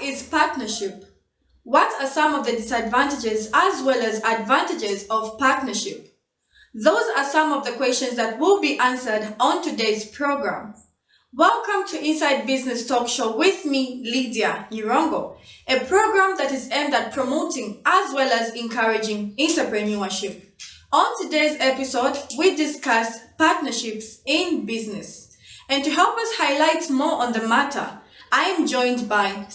is partnership? What are some of the disadvantages as well as advantages of partnership? Those are some of the questions that will be answered on today's program. Welcome to Inside Business Talk Show with me, Lydia Nirongo, a program that is aimed at promoting as well as encouraging entrepreneurship. On today's episode, we discuss partnerships in business. And to help us highlight more on the matter, I am joined by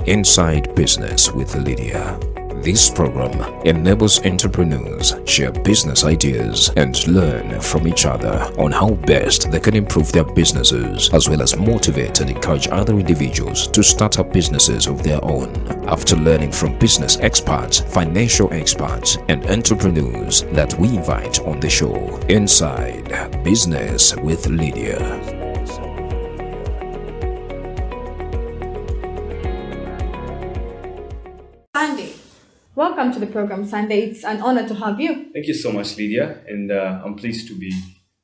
Inside Business with Lydia. This program enables entrepreneurs share business ideas and learn from each other on how best they can improve their businesses, as well as motivate and encourage other individuals to start up businesses of their own. After learning from business experts, financial experts, and entrepreneurs that we invite on the show, Inside Business with Lydia. Sunday. Welcome to the program, Sunday. It's an honor to have you. Thank you so much, Lydia, and I'm pleased to be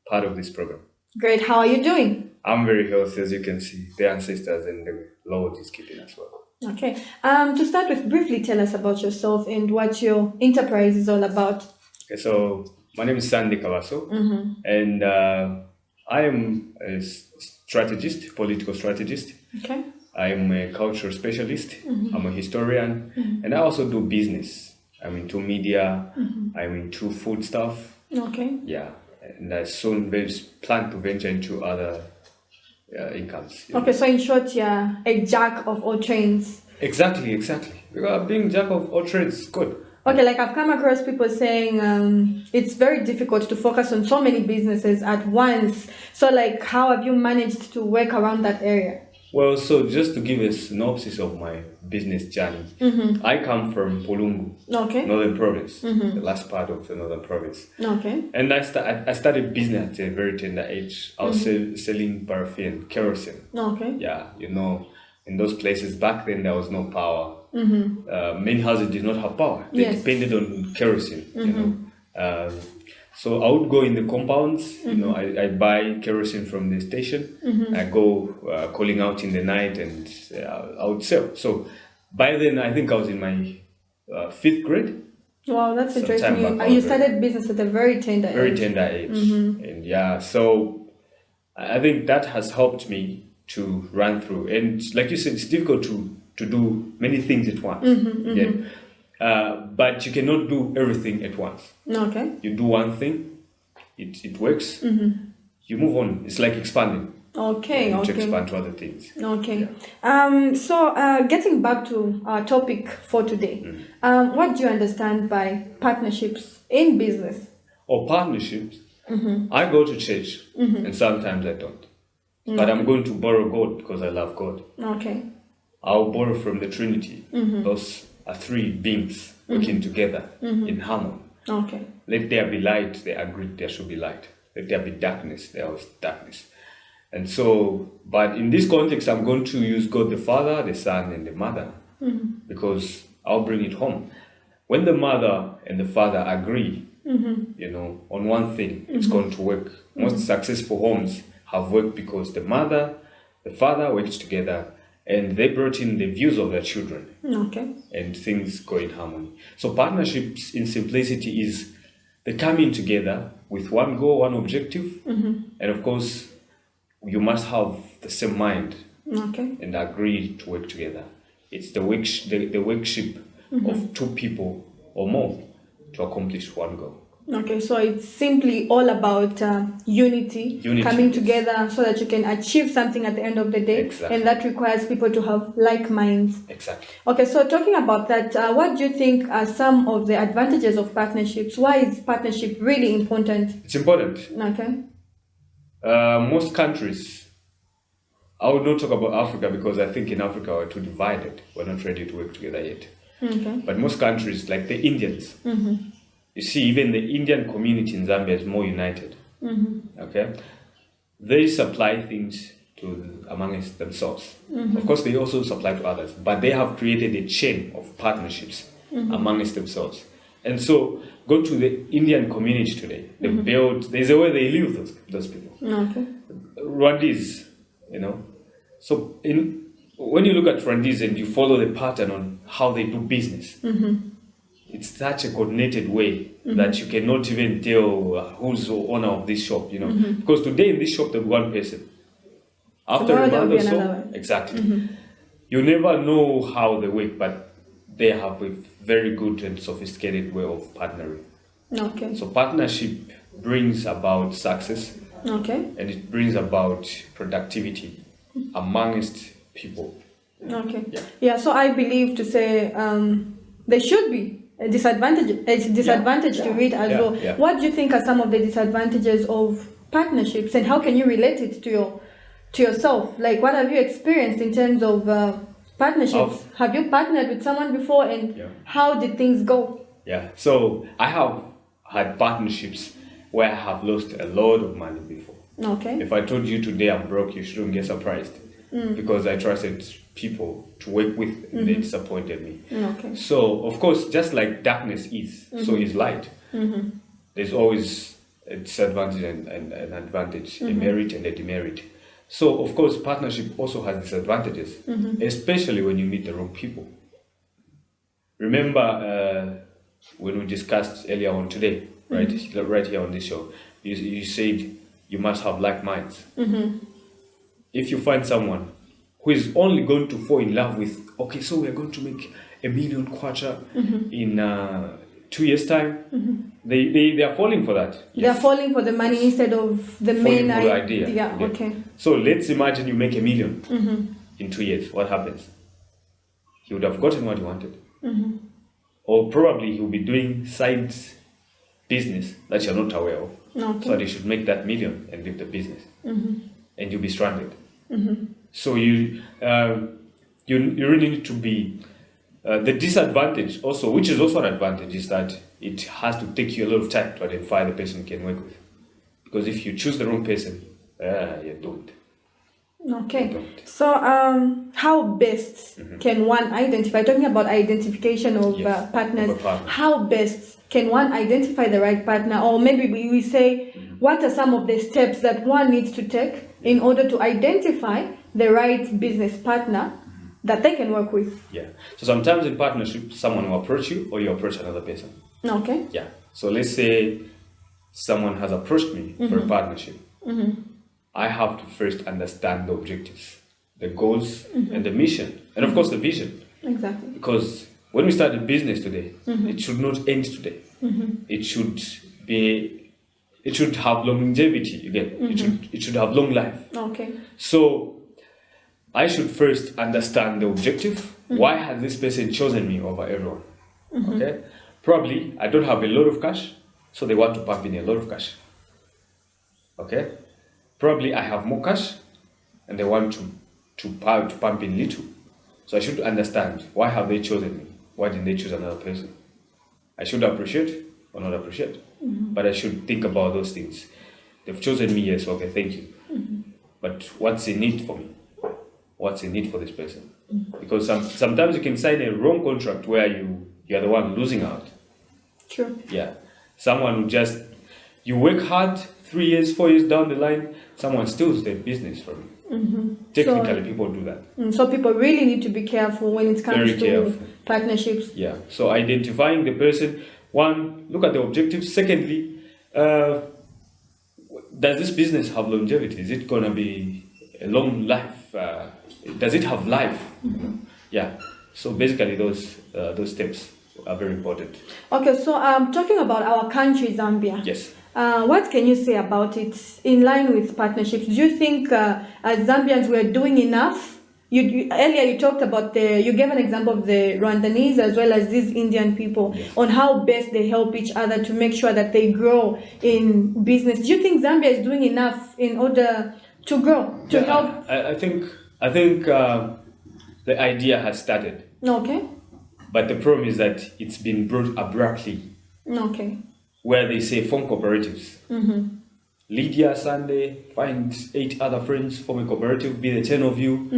part of this program. Great. How are you doing? I'm very healthy, as you can see. The ancestors and the Lord is keeping us well. Okay. To start with, briefly tell us about yourself and what your enterprise is all about. Okay, so my name is Sandy Kawaso, and I am a strategist, political strategist. Okay. I'm a cultural specialist. I'm a historian, and I also do business. I'm into media. I'm into food stuff. Okay. Yeah, and I soon plan to venture into other incomes. Okay, so in short, you're a jack of all trades. Exactly. Because being jack of all trades is good. Okay, like I've come across people saying it's very difficult to focus on so many businesses at once. So like, how have you managed to work around that area? Well, so just to give a synopsis of my business journey, I come from Polungu, Okay. Northern Province, the last part of the Northern Province. Okay. And I started business at a very tender age. I was selling paraffin, kerosene. Okay. Yeah, in those places back then there was no power. Many houses did not have power. They Yes. depended on kerosene. So I would go in the compounds. I buy kerosene from the station. I go calling out in the night, and I would sell. So by then, I think I was in my 5th grade. Wow, that's Some interesting. time back You already. started business at a very tender Very age. tender age, and so I think that has helped me to run through. And like you said, it's difficult to do many things at once. But you cannot do everything at once. Okay. You do one thing, it works. You move on. It's like expanding. Okay. To Okay. expand to other things. Okay. So getting back to our topic for today, what do you understand by partnerships in business? Or partnerships. I go to church, and sometimes I don't. But I'm going to borrow God because I love God. Okay. I'll borrow from the Trinity. Those are 3 beings working together in harmony. Okay. Let there be light, they agreed there should be light. Let there be darkness, there was darkness. And so, but in this context, I'm going to use God the Father, the Son, and the Mother, because I'll bring it home. When the mother and the father agree, on one thing, it's going to work. Most successful homes have worked because the mother, the father worked together, and they brought in the views of their children. Okay. And things go in harmony. So partnerships in simplicity is the coming together with one goal, one objective, and of course you must have the same mind Okay. and agree to work together. It's the workship of 2 people or more to accomplish one goal. Okay, so it's simply all about unity, coming yes. together so that you can achieve something at the end of the day. Exactly. And that requires people to have like minds. Exactly. Okay, so talking about that, what do you think are some of the advantages of partnerships? Why is partnership really important? It's important. Okay. Most countries, I would not talk about Africa because I think in Africa we're too divided. We're not ready to work together yet. Okay. But most countries, like the Indians, you see, even the Indian community in Zambia is more united. Okay, they supply things to amongst themselves. Of course, they also supply to others, but they have created a chain of partnerships amongst themselves. And so go to the Indian community today. They build, there's a way they live, those people. Okay. Rwandese, So when you look at Rwandese and you follow the pattern on how they do business, it's such a coordinated way that you cannot even tell who's the owner of this shop, Because today in this shop there'll be one person. After Tomorrow a there'll month be or so, another one. exactly. You never know how they work, but they have a very good and sophisticated way of partnering. Okay. So partnership brings about success Okay. and it brings about productivity amongst people. Okay. Yeah. Yeah. So I believe to say there should be a disadvantage to it as well. Yeah. What do you think are some of the disadvantages of partnerships, and how can you relate it to yourself? Like, what have you experienced in terms of partnerships? Have you partnered with someone before, and how did things go? Yeah. So I have had partnerships where I have lost a lot of money before. Okay. If I told you today I'm broke, you shouldn't get surprised because I trusted people to work with and they disappointed me. Okay. So, of course, just like darkness is, so is light. There's always a disadvantage and an advantage, a merit and a demerit. So, of course, partnership also has disadvantages, especially when you meet the wrong people. Remember when we discussed earlier on today, right here on this show, you said you must have like minds. If you find someone who is only going to fall in love with, okay, so we're going to make $1 million in 2 years' time, they are falling for that. They are falling for the money instead of the Falling main for the idea. Yeah. Okay. So let's imagine you make $1 million in 2 years. What happens? He would have gotten what he wanted. Or probably he will be doing side business that you're not aware of. Okay. So they should make that $1 million and leave the business. And you'll be stranded. So you really need to be the disadvantage also, which is also an advantage, is that it has to take you a lot of time to identify the person you can work with. Because if you choose the wrong person, you don't. Okay. So how best can one identify, talking about identification of Yes, partners, of a partner. how best can one identify the right partner? Or maybe we say, what are some of the steps that one needs to take in order to identify the right business partner that they can work with? Yeah. So sometimes in partnership, someone will approach you or you approach another person. Okay. Yeah. So let's say someone has approached me for a partnership. I have to first understand the objectives, the goals, and the mission, and of course the vision. Exactly. Because when we start a business today, it should not end today. It should have longevity. You get it should have long life. Okay. So I should first understand the objective. Why has this person chosen me over everyone? Okay. Probably I don't have a lot of cash, so they want to pump in a lot of cash. Okay. Probably I have more cash, and they want to pump in little. So I should understand, why have they chosen me? Why didn't they choose another person? I should appreciate or not appreciate, but I should think about those things. They've chosen me, yes, okay, thank you. But what's in it for me? What's in it for this person? Because sometimes you can sign a wrong contract where you're the one losing out. Sure. Yeah. Someone who you work hard, 3 years, 4 years down the line, someone steals their business from you. Technically, people do that. So people really need to be careful when it comes Very to careful. partnerships. Yeah. So identifying the person, one, look at the objectives. Secondly, does this business have longevity? Is it going to be a long life? Does it have life? Yeah. So basically, those steps are very important. Okay, so talking about our country, Zambia. Yes. What can you say about it in line with partnerships? Do you think as Zambians we're doing enough? Earlier you talked about you gave an example of the Rwandese as well as these Indian people, yes, on how best they help each other to make sure that they grow in business. Do you think Zambia is doing enough in order to grow, to help? I think the idea has started. Okay. But the problem is that it's been brought abruptly. Okay. Where they say form cooperatives. Lydia, Sunday, find 8 other friends, form a cooperative, be the 10 of you,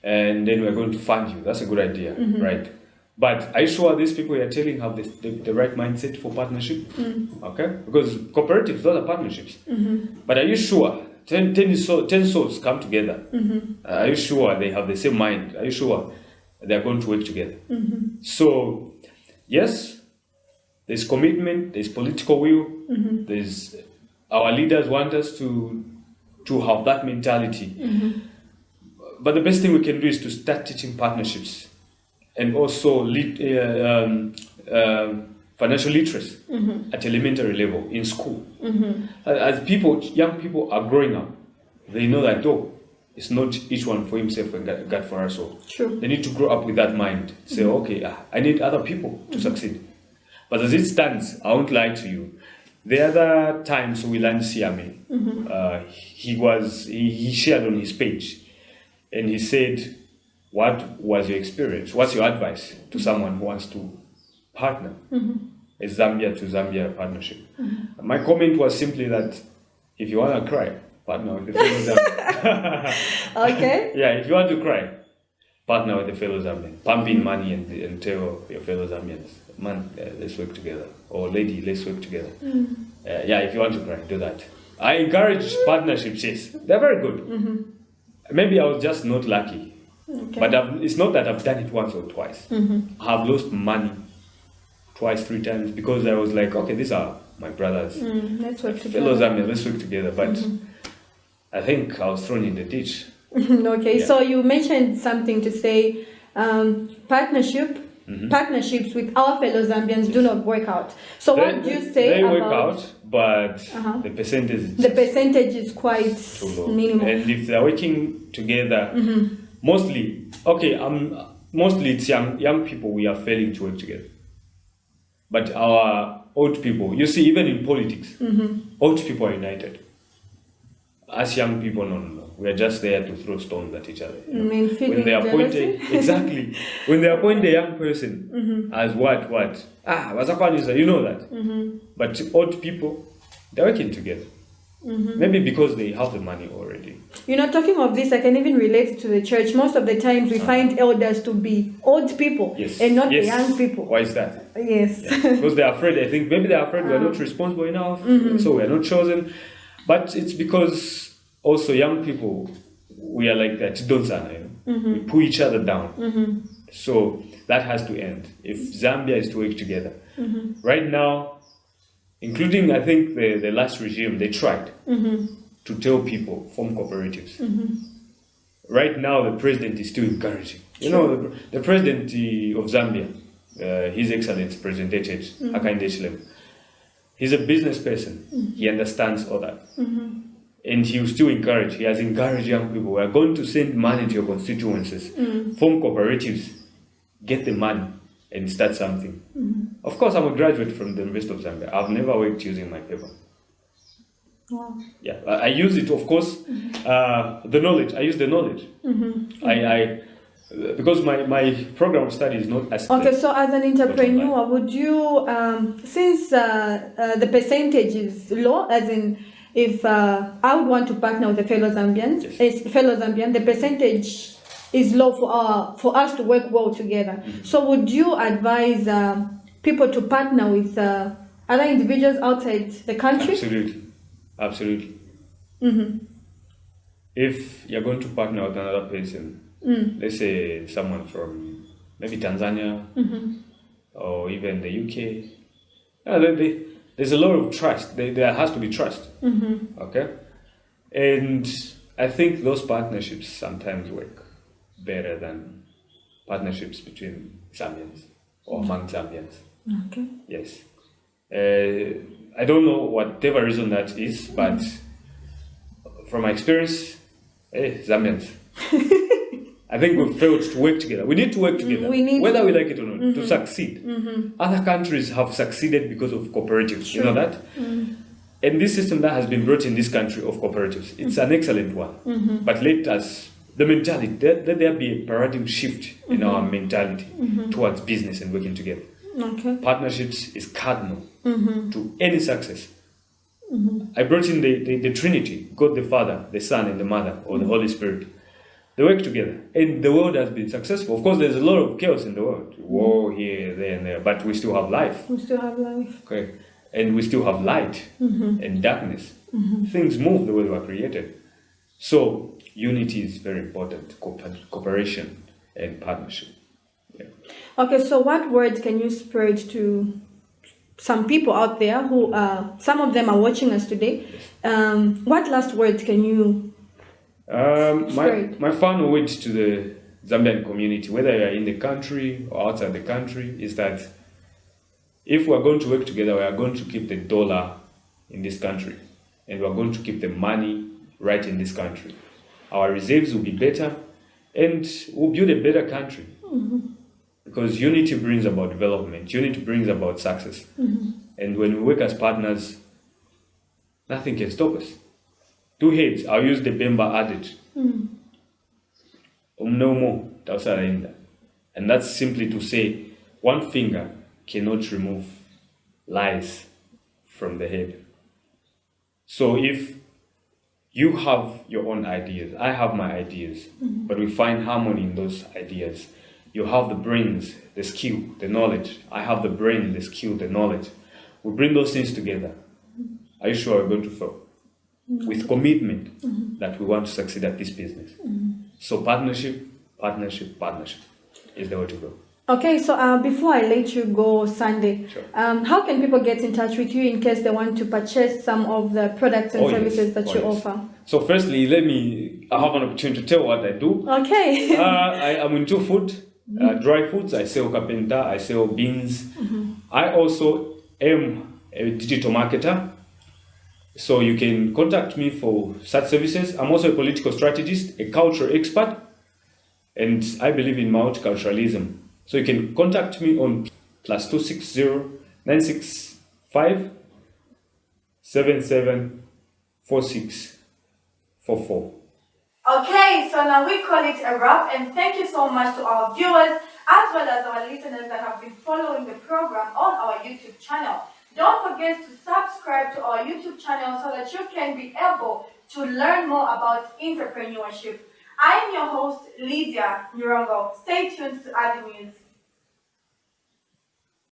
and then we're going to fund you. That's a good idea, right? But are you sure these people you're telling have the right mindset for partnership? Okay? Because cooperatives, those are partnerships. But are you sure 10 souls come together? Are you sure they have the same mind? Are you sure they're going to work together? So, yes, there's commitment, there's political will, there's our leaders want us to have that mentality. But the best thing we can do is to start teaching partnerships and also financial literacy at elementary level in school. As young people are growing up, they know that it's not each one for himself and God for us all. True. They need to grow up with that mind. Say, okay, I need other people to succeed. But as it stands, I won't lie to you. The other times we learned Siame, he shared on his page, and he said, what was your experience? What's your advice to someone who wants to partner? A Zambia to Zambia partnership. My comment was simply that if you want to cry, partner with the fellow Zambian. Okay. Yeah, if you want to cry, partner with the fellow Zambian. Pump in money and tell your fellow Zambians, man, let's work together. Or lady, let's work together. Yeah, if you want to cry, do that. I encourage partnerships, yes. They're very good. Maybe I was just not lucky. Okay. But it's not that I've done it once or twice. I've lost money twice, 3 times because I was like, okay, these are my brothers. Let's work Fellow together. Zambians, let's work together. But I think I was thrown in the ditch. Okay, Yeah. so you mentioned something to say partnerships with our fellow Zambians do not work out. So what do you say They about work out, but the percentage is the percentage is quite too low. minimal. And if they're working together, mostly it's young people we are failing to work together. But our old people, you see, even in politics, old people are united. As young people, no. We are just there to throw stones at each other. You mean feeling When they appointed, jealousy? exactly. When they appoint a young person as what? Wazakwaniza, you know that. But old people, they're working together. Maybe because they have the money already. You know, talking of this, I can even relate to the church. Most of the times we find elders to be old people Yes. and not Yes. the young people. Why is that? Yes. Because they're afraid. I think maybe they're afraid we're not responsible enough, so we're not chosen. But it's because also young people, we are like that. We pull each other down. So that has to end. If Zambia is to work together. Right now, including I think the last regime, they tried to tell people, form cooperatives. Right now, the president is still encouraging. You know, the president of Zambia, His Excellency President Hakainde Hichilema, he's a business person. He understands all that. And he will still encourage. He has encouraged young people. We are going to send money to your constituencies. Form cooperatives. Get the money and start something. Of course, I'm a graduate from the University of Zambia. I've never worked using my paper. Wow. Yeah, I use it, of course. The knowledge. I use the knowledge. Because my program of study is not as Okay, so as an entrepreneur, would you, since the percentage is low, as in if I would want to partner with a fellow Zambian, the percentage is low for us to work well together. So would you advise people to partner with other individuals outside the country? Absolutely. If you're going to partner with another person, let's say someone from maybe Tanzania or even the UK, there's a lot of trust. There has to be trust. Okay? And I think those partnerships sometimes work better than partnerships between Zambians or among Zambians. Okay. Yes. I don't know whatever reason that is, but from my experience, Zambians, I think we've failed to work together. We need to work together, whether we like it or not, to succeed. Other countries have succeeded because of cooperatives. Sure. You know that? And this system that has been brought in this country of cooperatives, it's an excellent one. But let there be a paradigm shift in our mentality towards business and working together. Okay. Partnerships is cardinal to any success. I brought in the Trinity, God the Father, the Son, and the Mother, or the Holy Spirit. They work together, and the world has been successful. Of course, there's a lot of chaos in the world, war here, there, and there, but we still have life. We still have life. Okay, and we still have light and darkness. Things move the way they were created. So unity is very important. Cooperation and partnership. Yeah. Okay, so what words can you spread to some people out there who, some of them are watching us today? What last words can you my final word to the Zambian community, whether you are in the country or outside the country, is that if we are going to work together, we are going to keep the dollar in this country, and we are going to keep the money right in this country. Our reserves will be better, and we'll build a better country. Because unity brings about development, unity brings about success. And when we work as partners, nothing can stop us. Two heads, I'll use the Bemba adage. No more, and that's simply to say, one finger cannot remove lies from the head. So if you have your own ideas, I have my ideas, but we find harmony in those ideas. You have the brains, the skill, the knowledge. I have the brain, the skill, the knowledge. We bring those things together. Are you sure we're going to fail? With commitment that we want to succeed at this business. So partnership is the way to go. Okay, so before I let you go, Sunday, Sure. How can people get in touch with you in case they want to purchase some of the products and services that you offer? So firstly, I have an opportunity to tell what I do. Okay. I am into food, dry foods. I sell carpenter, I sell beans. I also am a digital marketer. So you can contact me for such services. I'm also a political strategist, a cultural expert, and I believe in multiculturalism. So you can contact me on +260 965 774644. Okay, so now we call it a wrap, and thank you so much to our viewers as well as our listeners that have been following the program on our YouTube channel. Don't forget to subscribe to our YouTube channel so that you can be able to learn more about entrepreneurship. I am your host, Lydia Mirongo. Stay tuned to Adi News.